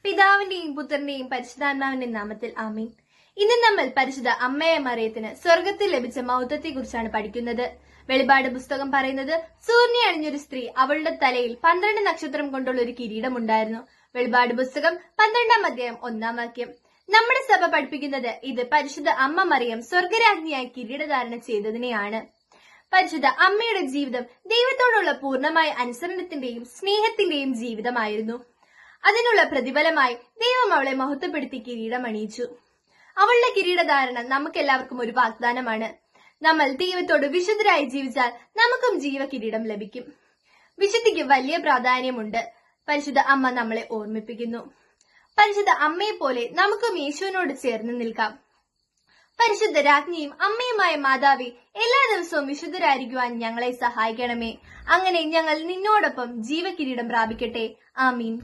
പിതാവിന്റെയും പുത്രന്റെയും പരിശുദ്ധാത്മാവിന്റെയും നാമത്തിൽ ആമീൻ. ഇന്ന് നമ്മൾ പരിശുദ്ധ അമ്മയെ മറിയത്തിന് സ്വർഗത്തിൽ ലഭിച്ച മൗത്വത്തെ കുറിച്ചാണ് പഠിക്കുന്നത്. വെളിപാട് പുസ്തകം പറയുന്നത്, സൂര്യനെ അണിഞ്ഞൊരു സ്ത്രീ, അവളുടെ തലയിൽ 12 നക്ഷത്രം കൊണ്ടുള്ള ഒരു കിരീടമുണ്ടായിരുന്നു. വെളിപാട് പുസ്തകം 12-ാം അധ്യായം 1-ാം വാക്യം. നമ്മുടെ സഭ പഠിപ്പിക്കുന്നത് ഇത് പരിശുദ്ധ അമ്മ മറിയം സ്വർഗരാജ്ഞിയായി കിരീടധാരണം ചെയ്തതിനെയാണ്. പരിശുദ്ധ അമ്മയുടെ ജീവിതം ദൈവത്തോടുള്ള പൂർണ്ണമായ അനുസരണത്തിന്റെയും സ്നേഹത്തിന്റെയും ജീവിതമായിരുന്നു. അതിനുള്ള പ്രതിഫലമായി ദൈവം അവളെ മഹത്വപ്പെടുത്തി കിരീടമണിയിച്ചു. അവളുടെ കിരീടധാരണം നമുക്കെല്ലാവർക്കും ഒരു വാഗ്ദാനമാണ്. നമ്മൾ ദൈവത്തോട് വിശുദ്ധരായി ജീവിച്ചാൽ നമുക്കും ജീവകിരീടം ലഭിക്കും. വിശുദ്ധിക്ക് വലിയ പ്രാധാന്യമുണ്ട്. പരിശുദ്ധ അമ്മ നമ്മളെ ഓർമ്മിപ്പിക്കുന്നു. പരിശുദ്ധ അമ്മയെ പോലെ നമുക്കും യേശുവിനോട് ചേർന്ന് നിൽക്കാം. പരിശുദ്ധ രാജ്ഞിയും അമ്മയുമായ മാതാവേ, എല്ലാ ദിവസവും വിശുദ്ധരായിരിക്കുവാൻ ഞങ്ങളെ സഹായിക്കണമേ. അങ്ങനെ ഞങ്ങൾ നിന്നോടൊപ്പം ജീവകിരീടം പ്രാപിക്കട്ടെ. ആമീൻ.